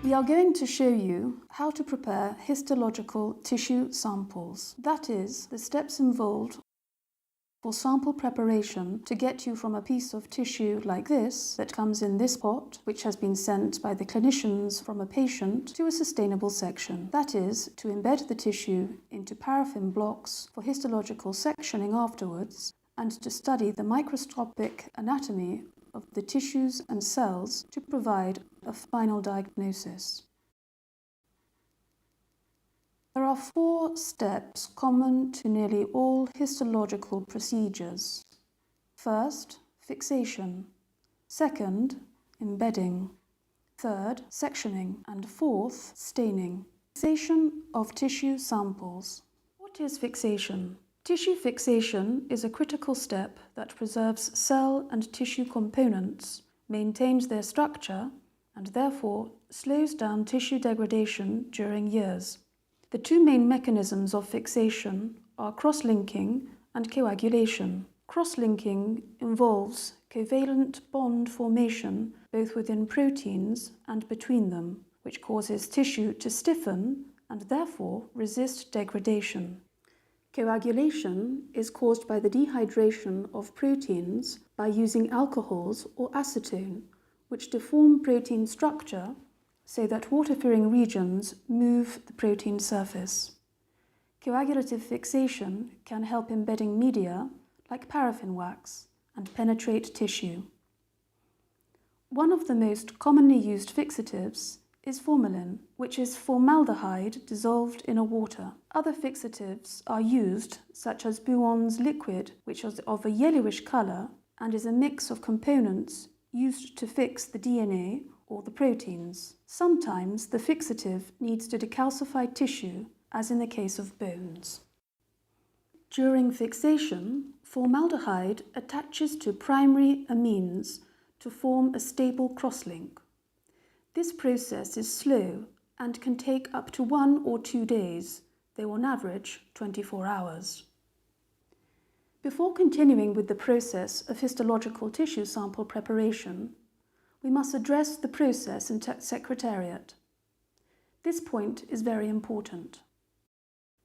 We are going to show you how to prepare histological tissue samples. That is, the steps involved for sample preparation to get you from a piece of tissue like this that comes in this pot, which has been sent by the clinicians from a patient, to a sustainable section. That is, to embed the tissue into paraffin blocks for histological sectioning afterwards, and to study the microscopic anatomy of the tissues and cells to provide a final diagnosis. There are 4 steps common to nearly all histological procedures. First, fixation. Second, embedding. Third, sectioning. And fourth, staining. Fixation of tissue samples. What is fixation? Tissue fixation is a critical step that preserves cell and tissue components, maintains their structure, and therefore slows down tissue degradation during years. The 2 main mechanisms of fixation are cross-linking and coagulation. Cross-linking involves covalent bond formation both within proteins and between them, which causes tissue to stiffen and therefore resist degradation. Coagulation is caused by the dehydration of proteins by using alcohols or acetone, which deform protein structure so that water-fearing regions move the protein surface. Coagulative fixation can help embedding media like paraffin wax and penetrate tissue. One of the most commonly used fixatives is formalin, which is formaldehyde dissolved in a water. Other fixatives are used, such as Bouon's liquid, which is of a yellowish colour and is a mix of components used to fix the DNA or the proteins. Sometimes the fixative needs to decalcify tissue, as in the case of bones. During fixation, formaldehyde attaches to primary amines to form a stable crosslink. This process is slow and can take up to 1 or 2 days, though on average 24 hours. Before continuing with the process of histological tissue sample preparation, we must address the process in Secretariat. This point is very important.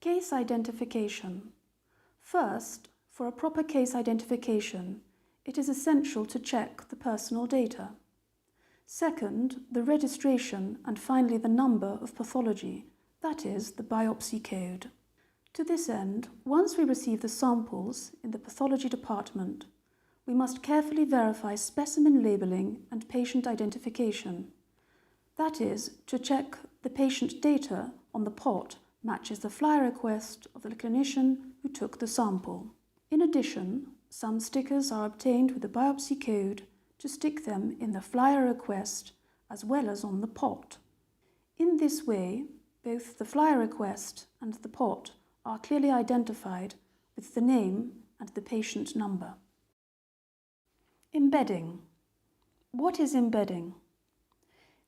Case identification. First, for a proper case identification, it is essential to check the personal data. Second, the registration and finally the number of pathology, that is, the biopsy code. To this end, once we receive the samples in the pathology department, we must carefully verify specimen labelling and patient identification. That is, to check the patient data on the pot matches the flyer request of the clinician who took the sample. In addition, some stickers are obtained with the biopsy code to stick them in the flyer request as well as on the pot. In this way, both the flyer request and the pot are clearly identified with the name and the patient number. Embedding. What is embedding?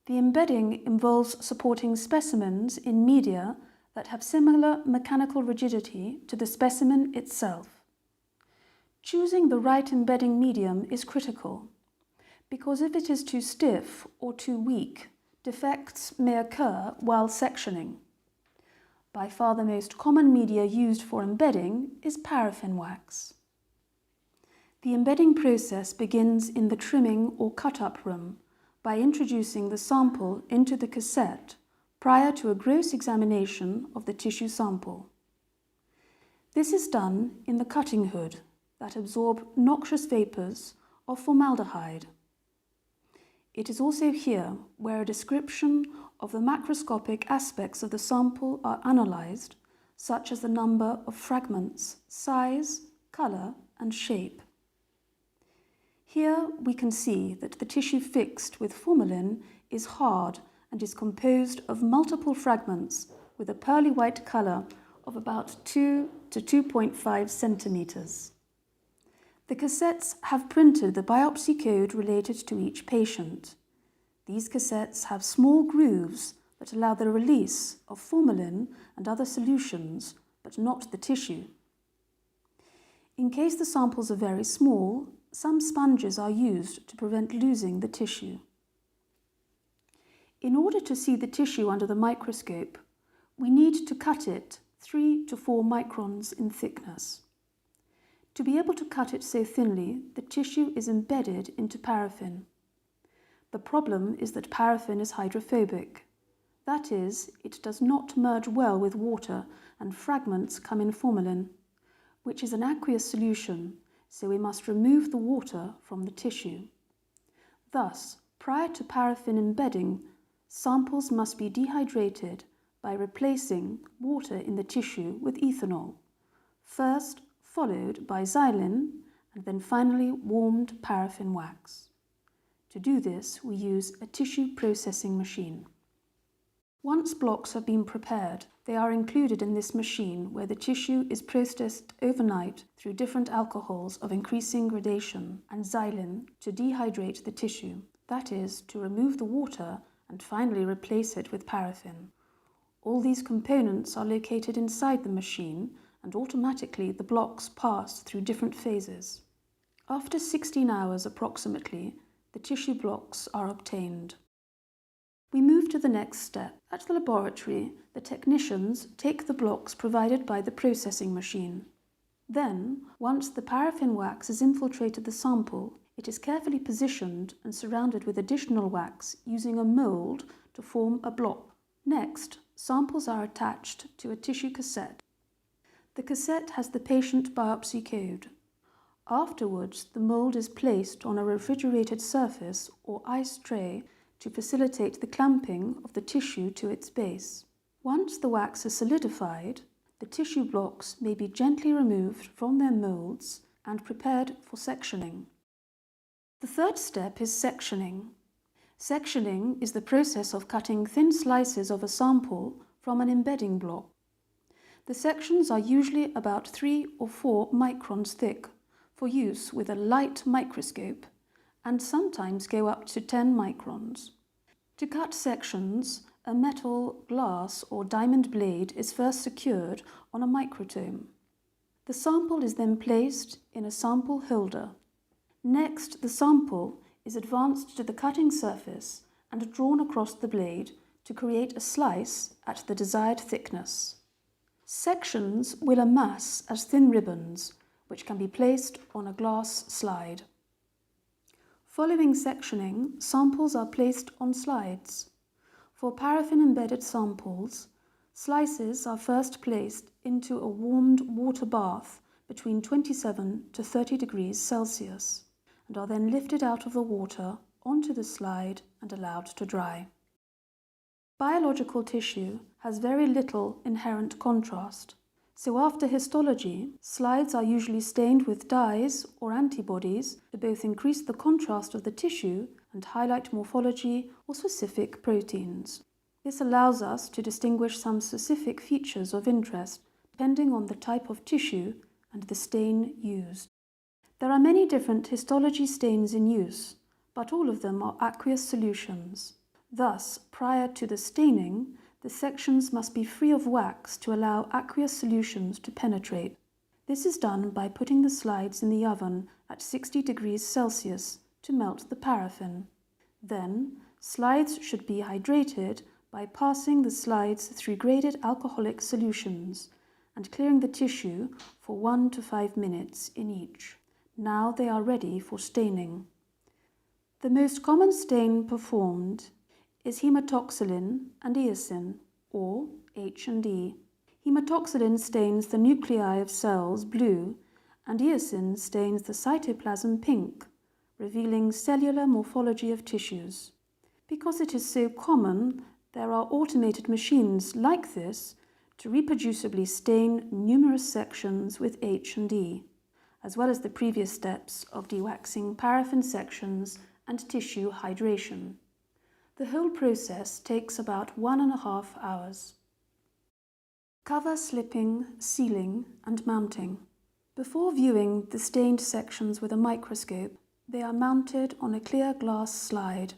The embedding involves supporting specimens in media that have similar mechanical rigidity to the specimen itself. Choosing the right embedding medium is critical, because if it is too stiff or too weak, defects may occur while sectioning. By far the most common media used for embedding is paraffin wax. The embedding process begins in the trimming or cut-up room by introducing the sample into the cassette prior to a gross examination of the tissue sample. This is done in the cutting hood that absorb noxious vapours of formaldehyde. It is also here where a description of the macroscopic aspects of the sample are analysed, such as the number of fragments, size, colour and shape. Here we can see that the tissue fixed with formalin is hard and is composed of multiple fragments with a pearly white colour of about 2 to 2.5 centimetres. The cassettes have printed the biopsy code related to each patient. These cassettes have small grooves that allow the release of formalin and other solutions, but not the tissue. In case the samples are very small, some sponges are used to prevent losing the tissue. In order to see the tissue under the microscope, we need to cut it 3 to 4 microns in thickness. To be able to cut it so thinly, the tissue is embedded into paraffin. The problem is that paraffin is hydrophobic. That is, it does not merge well with water and fragments come in formalin, which is an aqueous solution, so we must remove the water from the tissue. Thus, prior to paraffin embedding, samples must be dehydrated by replacing water in the tissue with ethanol, first followed by xylene and then finally warmed paraffin wax. To do this, we use a tissue processing machine. Once blocks have been prepared, they are included in this machine where the tissue is processed overnight through different alcohols of increasing gradation and xylene to dehydrate the tissue, that is, to remove the water and finally replace it with paraffin. All these components are located inside the machine and automatically the blocks pass through different phases. After 16 hours approximately, the tissue blocks are obtained. We move to the next step. At the laboratory, the technicians take the blocks provided by the processing machine. Then, once the paraffin wax has infiltrated the sample, it is carefully positioned and surrounded with additional wax using a mould to form a block. Next, samples are attached to a tissue cassette. The cassette has the patient biopsy code. Afterwards, the mould is placed on a refrigerated surface or ice tray to facilitate the clamping of the tissue to its base. Once the wax is solidified, the tissue blocks may be gently removed from their moulds and prepared for sectioning. The third step is sectioning. Sectioning is the process of cutting thin slices of a sample from an embedding block. The sections are usually about 3 or 4 microns thick for use with a light microscope and sometimes go up to 10 microns. To cut sections, a metal, glass or diamond blade is first secured on a microtome. The sample is then placed in a sample holder. Next, the sample is advanced to the cutting surface and drawn across the blade to create a slice at the desired thickness. Sections will amass as thin ribbons, which can be placed on a glass slide. Following sectioning, samples are placed on slides. For paraffin-embedded samples, slices are first placed into a warmed water bath between 27 to 30 degrees Celsius and are then lifted out of the water onto the slide and allowed to dry. Biological tissue has very little inherent contrast, so after histology, slides are usually stained with dyes or antibodies to both increase the contrast of the tissue and highlight morphology or specific proteins. This allows us to distinguish some specific features of interest depending on the type of tissue and the stain used. There are many different histology stains in use, but all of them are aqueous solutions. Thus, prior to the staining, the sections must be free of wax to allow aqueous solutions to penetrate. This is done by putting the slides in the oven at 60 degrees Celsius to melt the paraffin. Then, slides should be hydrated by passing the slides through graded alcoholic solutions and clearing the tissue for 1 to 5 minutes in each. Now they are ready for staining. The most common stain performed is hematoxylin and eosin, or H&E. Hematoxylin stains the nuclei of cells blue, and eosin stains the cytoplasm pink, revealing cellular morphology of tissues. Because it is so common, there are automated machines like this to reproducibly stain numerous sections with H&E, as well as the previous steps of dewaxing paraffin sections and tissue hydration. The whole process takes about 1.5 hours. Cover slipping, sealing and mounting. Before viewing the stained sections with a microscope, they are mounted on a clear glass slide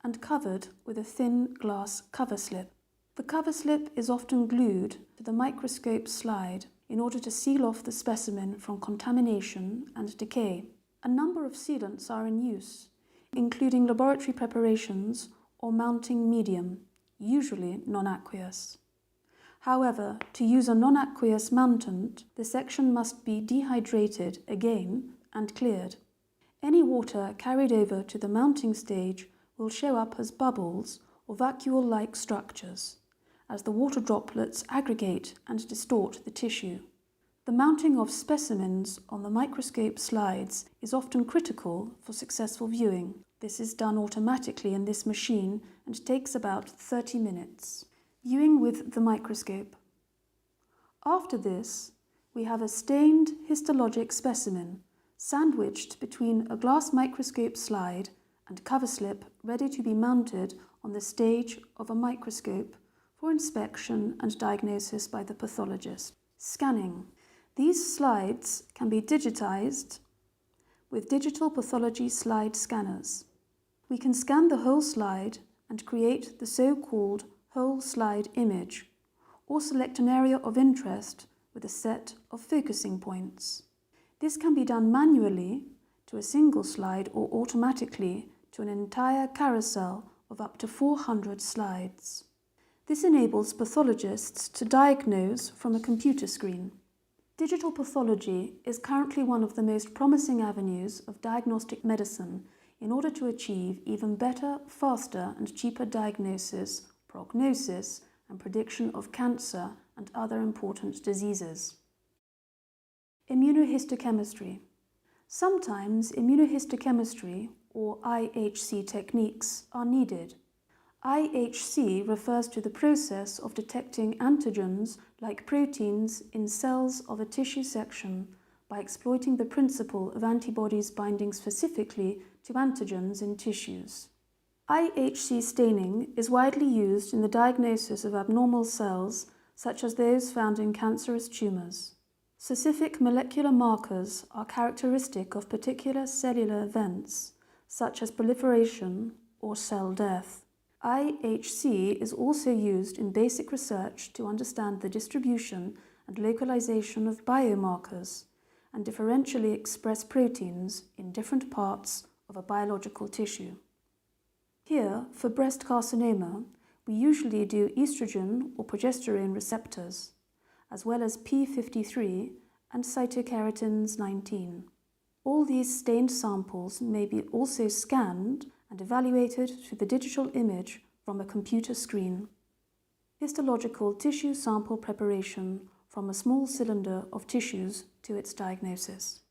and covered with a thin glass cover slip. The cover slip is often glued to the microscope slide in order to seal off the specimen from contamination and decay. A number of sealants are in use, including laboratory preparations or mounting medium, usually non-aqueous. However, to use a non-aqueous mountant, the section must be dehydrated again and cleared. Any water carried over to the mounting stage will show up as bubbles or vacuole-like structures, as the water droplets aggregate and distort the tissue. The mounting of specimens on the microscope slides is often critical for successful viewing. This is done automatically in this machine and takes about 30 minutes. Viewing with the microscope. After this, we have a stained histologic specimen sandwiched between a glass microscope slide and cover slip ready to be mounted on the stage of a microscope for inspection and diagnosis by the pathologist. Scanning. These slides can be digitized with digital pathology slide scanners. We can scan the whole slide and create the so-called whole slide image, or select an area of interest with a set of focusing points. This can be done manually to a single slide or automatically to an entire carousel of up to 400 slides. This enables pathologists to diagnose from a computer screen. Digital pathology is currently one of the most promising avenues of diagnostic medicine in order to achieve even better, faster and cheaper diagnosis, prognosis and prediction of cancer and other important diseases. Immunohistochemistry. Sometimes immunohistochemistry or IHC techniques are needed. IHC refers to the process of detecting antigens like proteins in cells of a tissue section by exploiting the principle of antibodies binding specifically to antigens in tissues. IHC staining is widely used in the diagnosis of abnormal cells such as those found in cancerous tumours. Specific molecular markers are characteristic of particular cellular events such as proliferation or cell death. IHC is also used in basic research to understand the distribution and localization of biomarkers and differentially express proteins in different parts of a biological tissue. Here, for breast carcinoma, we usually do estrogen or progesterone receptors, as well as p53 and cytokeratins 19. All these stained samples may be also scanned and evaluated through the digital image from a computer screen. Histological tissue sample preparation from a small cylinder of tissues to its diagnosis.